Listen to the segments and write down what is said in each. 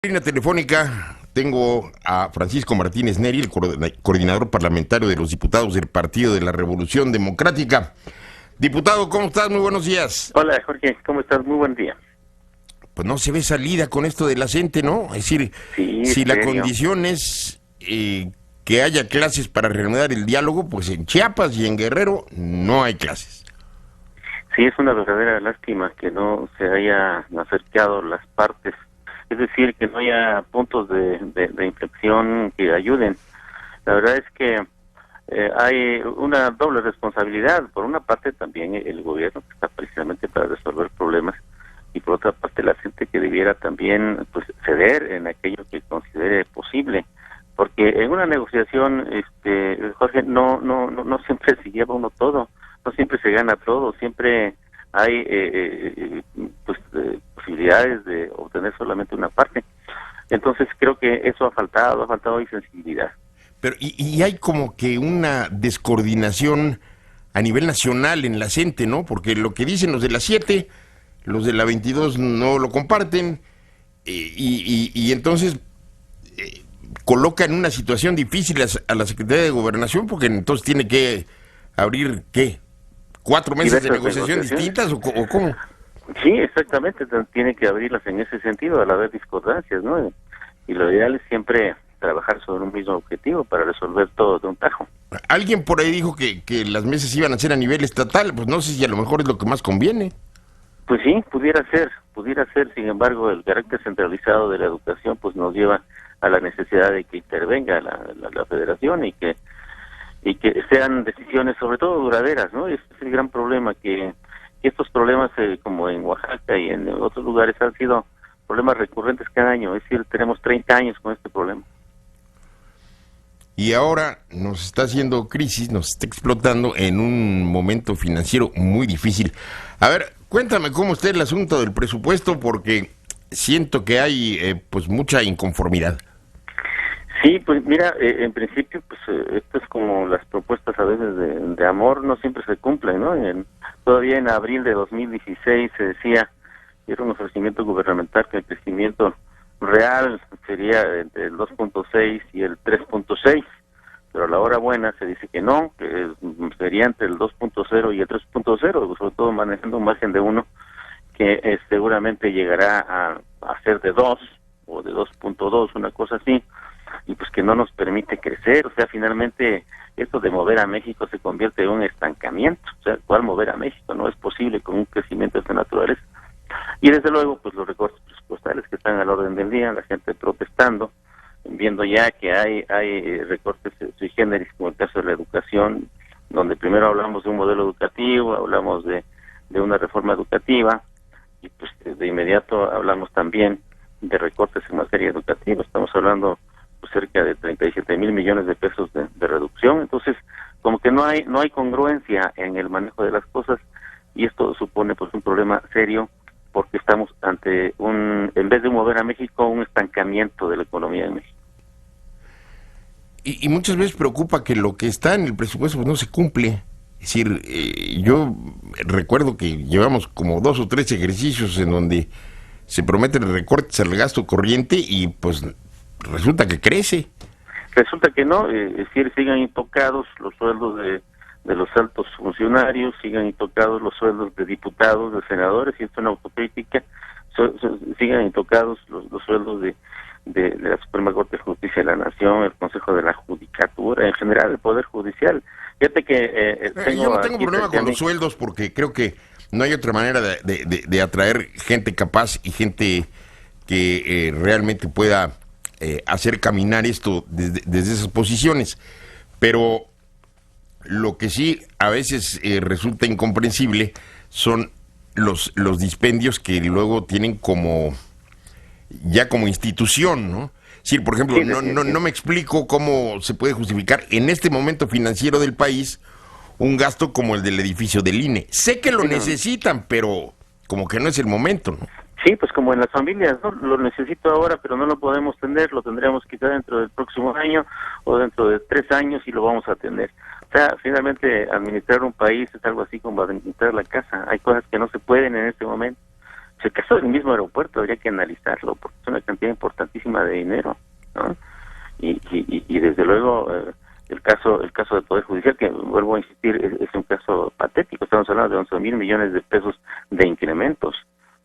Línea telefónica tengo a Francisco Martínez Neri, el coordinador parlamentario de los diputados del Partido de la Revolución Democrática. Diputado, ¿cómo estás? Muy buenos días. Hola, Jorge, ¿cómo estás? Muy buen día. Pues no se ve salida con esto de la CENTE, ¿no? Es decir, Sí, si la serio. condición es que haya clases para reanudar el diálogo, pues en Chiapas y en Guerrero no hay clases. Sí, es una verdadera lástima que no se hayan acercado las partes, es decir, que no haya puntos de inflexión que ayuden. La verdad es que hay una doble responsabilidad. Por una parte también el gobierno, que está precisamente para resolver problemas, y por otra parte la gente que debiera también pues ceder en aquello que considere posible. Porque en una negociación, Jorge, no siempre se lleva uno todo, no siempre se gana todo, siempre hay posibilidades de obtener solamente una parte. Entonces creo que eso ha faltado hoy sensibilidad. Pero y hay como que una descoordinación a nivel nacional en la CENTE, ¿no? Porque lo que dicen los de la 7, los de la 22 no lo comparten, y entonces coloca en una situación difícil a la Secretaría de Gobernación, porque entonces tiene que abrir, ¿qué? ¿4 meses de Diversas negociación negociaciones. distintas o cómo? Sí, exactamente, tiene que abrirlas en ese sentido al haber discordancias, ¿no? Y lo ideal es siempre trabajar sobre un mismo objetivo para resolver todo de un tajo. Alguien por ahí dijo que las mesas iban a ser a nivel estatal, pues no sé si a lo mejor es lo que más conviene. Pues sí, pudiera ser, sin embargo, el carácter centralizado de la educación pues nos lleva a la necesidad de que intervenga la federación y que sean decisiones sobre todo duraderas, ¿no? Ese es el gran problema, que estos problemas como en Oaxaca y en otros lugares han sido problemas recurrentes cada año, es decir, tenemos 30 años con este problema. Y ahora nos está haciendo crisis, nos está explotando en un momento financiero muy difícil. A ver, cuéntame cómo está el asunto del presupuesto, porque siento que hay pues mucha inconformidad. Sí, pues mira, en principio, pues esto es como las propuestas a veces de amor, no siempre se cumplen, ¿no? Todavía en abril de 2016 se decía, era un ofrecimiento gubernamental, que el crecimiento real sería entre el 2.6 y el 3.6, pero a la hora buena se dice que no, que sería entre el 2.0 y el 3.0, sobre todo manejando un margen de 1, que seguramente llegará a ser de 2 o de 2.2, una cosa así, y pues que no nos permite crecer. O sea, finalmente esto de mover a México se convierte en un estancamiento. O sea, ¿cuál mover a México? No es posible con un crecimiento de esta naturaleza. Y desde luego, pues los recortes presupuestales que están al orden del día, la gente protestando, viendo ya que hay recortes sui generis, como el caso de la educación, donde primero hablamos de un modelo educativo, hablamos de una reforma educativa, y pues de inmediato hablamos también de recortes en materia educativa. Estamos hablando pues cerca de 37 mil millones de pesos de reducción. Entonces, como que no hay congruencia en el manejo de las cosas, y esto supone pues un problema serio, porque estamos ante en vez de mover a México, un estancamiento de la economía de México. Y muchas veces preocupa que lo que está en el presupuesto pues no se cumple. Es decir, yo recuerdo que llevamos como 2 o 3 ejercicios en donde se prometen recortes al gasto corriente y pues resulta que crece. Resulta que no, es decir, sigan intocados los sueldos de los altos funcionarios, sigan intocados los sueldos de diputados, de senadores, y esto es una autocrítica, sigan intocados los sueldos de la Suprema Corte de Justicia de la Nación, el Consejo de la Judicatura, en general el Poder Judicial. Fíjate que Yo tengo no tengo aquí problema frente a con mí. los sueldos porque creo que no hay otra manera de atraer gente capaz y gente que realmente pueda hacer caminar esto desde esas posiciones. Pero lo que sí a veces resulta incomprensible son los dispendios que luego tienen como ya como institución, ¿no? Sí, por ejemplo, Sí, no me explico cómo se puede justificar en este momento financiero del país un gasto como el del edificio del INE. Sé que lo sí, no. necesitan, pero como que no es el momento, ¿no? Sí, pues como en las familias, ¿no? Lo necesito ahora, pero no lo podemos tener, lo tendremos quizá dentro del próximo año o dentro de 3 años, y lo vamos a tener. O sea, finalmente administrar un país es algo así como administrar la casa. Hay cosas que no se pueden en este momento. Si el caso del mismo aeropuerto habría que analizarlo, porque es una cantidad importantísima de dinero, ¿no? Y desde luego el caso del Poder Judicial, que vuelvo a insistir, es un caso patético. Estamos hablando de 11,000 millones de pesos de incrementos.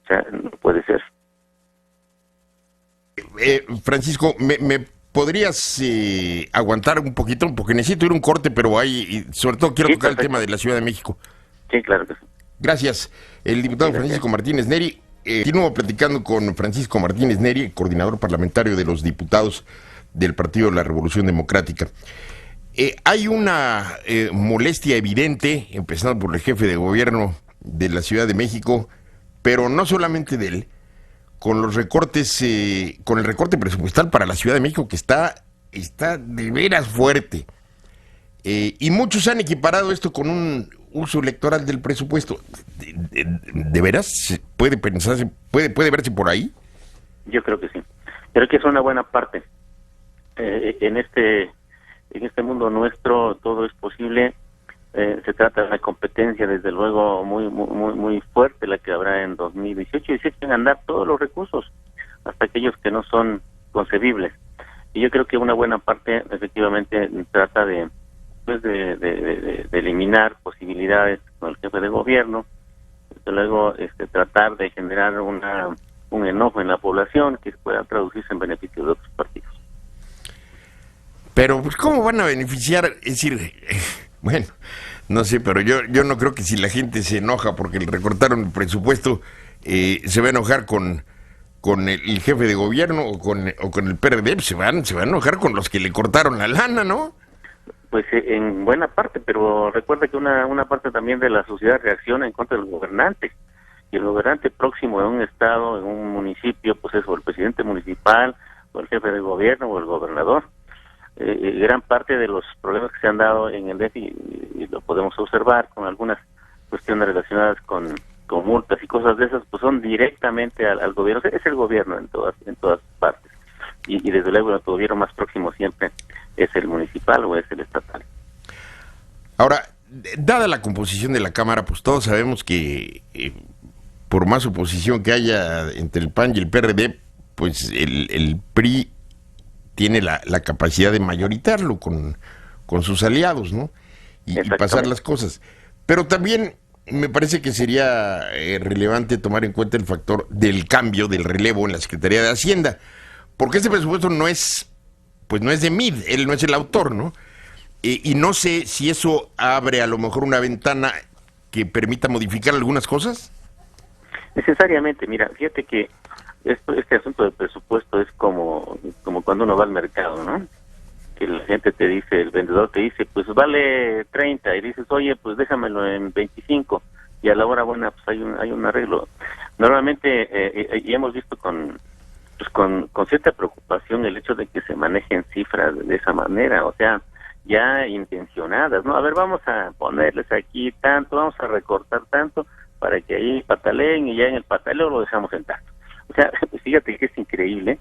O sea, no puede ser. Francisco, ¿me podrías aguantar un poquito? Porque necesito ir a un corte, pero hay, sobre todo quiero tocar perfecto. El tema de la Ciudad de México. Sí, claro que sí. Gracias. El diputado Francisco Martínez Neri. Continúo platicando con Francisco Martínez Neri, coordinador parlamentario de los diputados del Partido de la Revolución Democrática. Hay una molestia evidente, empezando por el jefe de gobierno de la Ciudad de México, pero no solamente de él, con los recortes, con el recorte presupuestal para la Ciudad de México, que está de veras fuerte. Y muchos han equiparado esto con un uso electoral del presupuesto. ¿De veras puede pensarse, puede verse por ahí? Yo creo que sí. Creo que es una buena parte. En este mundo nuestro todo es posible. Se trata de una competencia, desde luego, muy fuerte, la que habrá en 2018, y se echan a andar todos los recursos, hasta aquellos que no son concebibles. Y yo creo que una buena parte, efectivamente, trata de eliminar posibilidades con el jefe de gobierno, desde luego tratar de generar un enojo en la población que pueda traducirse en beneficio de otros partidos. Pero, pues, ¿cómo van a beneficiar? Es decir, bueno, no sé, pero yo no creo que si la gente se enoja porque le recortaron el presupuesto, se va a enojar con el jefe de gobierno o con el PRD, se va a enojar con los que le cortaron la lana, ¿no? Pues en buena parte, pero recuerda que una parte también de la sociedad reacciona en contra del gobernante, y el gobernante próximo de un estado, en un municipio, pues es o el presidente municipal, o el jefe de gobierno, o el gobernador. Gran parte de los problemas que se han dado en el DF, y lo podemos observar con algunas cuestiones relacionadas con multas y cosas de esas, pues son directamente al gobierno. Es el gobierno en todas partes, y desde luego el gobierno más próximo siempre es el municipal o es el estatal. Ahora, dada la composición de la Cámara, pues todos sabemos que por más oposición que haya entre el PAN y el PRD, pues el PRI tiene la capacidad de mayorizarlo con sus aliados, ¿no? Y pasar las cosas. Pero también me parece que sería relevante tomar en cuenta el factor del cambio, del relevo en la Secretaría de Hacienda, porque este presupuesto no es de Mid, él no es el autor, ¿no? Y no sé si eso abre a lo mejor una ventana que permita modificar algunas cosas. Necesariamente, mira, fíjate que este asunto del presupuesto es como cuando uno va al mercado, ¿no? Que la gente te dice, el vendedor te dice, pues vale 30, y dices, oye, pues déjamelo en 25, y a la hora buena pues hay un arreglo. Normalmente, y hemos visto con cierta preocupación el hecho de que se manejen cifras de esa manera, o sea, ya intencionadas, ¿no? A ver, vamos a ponerles aquí tanto, vamos a recortar tanto, para que ahí pataleen, y ya en el pataleo lo dejamos en tanto. O sea, fíjate que es increíble,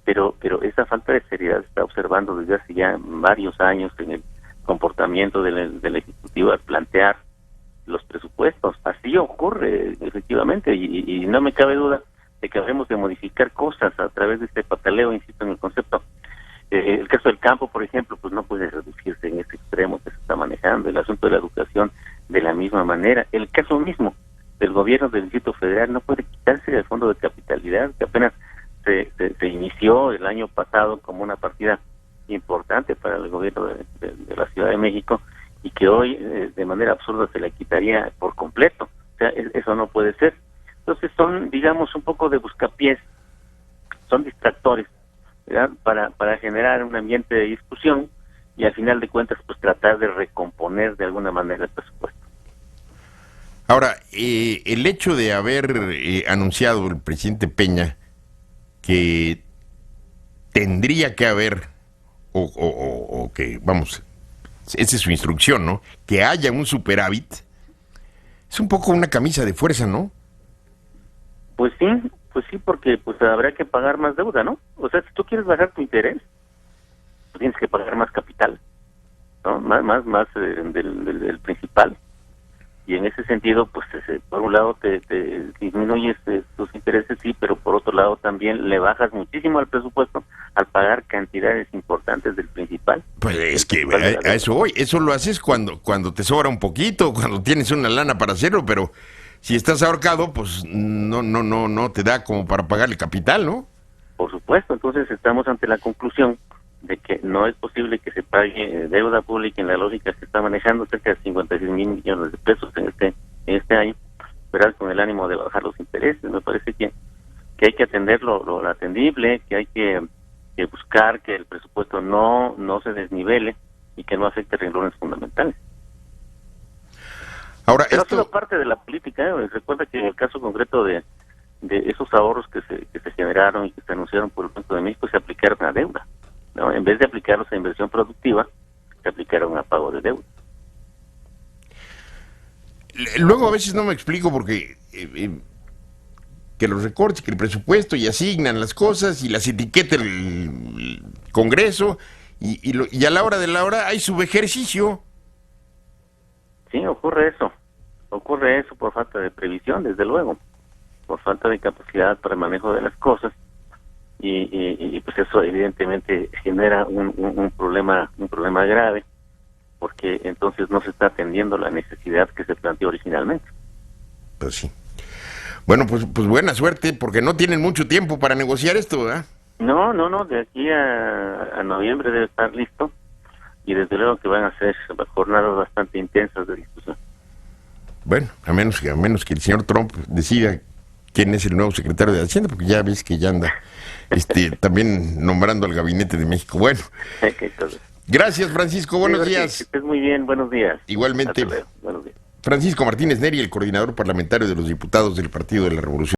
pero esa falta de seriedad se está observando desde hace ya varios años en el comportamiento del Ejecutivo al plantear los presupuestos. Así ocurre, efectivamente, y no me cabe duda de que habremos de modificar cosas a través de este pataleo, insisto en el concepto. El caso del campo, por ejemplo, pues no puede reducirse en ese extremo que se está manejando. El asunto de la educación, de la misma manera. El caso mismo del gobierno del Distrito Federal no puede quitarse del fondo de capitalidad, que apenas se inició el año pasado como una partida importante para el gobierno de la Ciudad de México, y que hoy de manera absurda se la quitaría por completo. O sea, eso no puede ser. Entonces son, digamos, un poco de buscapiés, son distractores, ¿verdad? Para generar un ambiente de discusión, y al final de cuentas pues tratar de recomponer de alguna manera el presupuesto. Ahora, el hecho de haber anunciado el presidente Peña que tendría que haber, o que, vamos, esa es su instrucción, ¿no? Que haya un superávit, es un poco una camisa de fuerza, ¿no? Pues sí, porque pues habrá que pagar más deuda, ¿no? O sea, si tú quieres bajar tu interés, pues tienes que pagar más capital, ¿no? Más del principal. y en ese sentido, pues por un lado te disminuyes tus intereses, sí, pero por otro lado también le bajas muchísimo al presupuesto al pagar cantidades importantes del principal. Pues es que a eso voy, eso lo haces cuando te sobra un poquito, cuando tienes una lana para hacerlo, pero si estás ahorcado, pues no te da como para pagar el capital, ¿no? Por supuesto, entonces estamos ante la conclusión de que no es posible que se pague deuda pública en la lógica que está manejando cerca de 56,000 millones de pesos en este año, ¿verdad? Con el ánimo de bajar los intereses. Me parece que hay que atender lo atendible, que hay que buscar que el presupuesto no se desnivele y que no afecte renglones fundamentales. Ahora, pero esto ha sido parte de la política, ¿eh? Recuerda que en el caso concreto de esos ahorros que se generaron y que se anunciaron por el Banco de México, se aplicaron a deuda, ¿no? En vez de aplicarlos a inversión productiva, se aplicaron a pago de deuda. Luego a veces no me explico porque que los recortes, que el presupuesto y asignan las cosas y las etiqueta el Congreso y a la hora de la hora hay subejercicio. Sí, ocurre eso por falta de previsión, desde luego, por falta de capacidad para el manejo de las cosas y pues eso evidentemente genera un problema grave, porque entonces no se está atendiendo la necesidad que se planteó originalmente. Pues sí. Bueno, pues buena suerte, porque no tienen mucho tiempo para negociar esto, ¿verdad? No, de aquí a noviembre debe estar listo, y desde luego que van a ser jornadas bastante intensas de discusión. Bueno, a menos que el señor Trump decida quién es el nuevo secretario de Hacienda, porque ya ves que ya anda también nombrando al gabinete de México. Bueno, gracias, Francisco, buenos días. Que estés muy bien, buenos días. Igualmente. Buenos días. Francisco Martínez Neri, el coordinador parlamentario de los diputados del Partido de la Revolución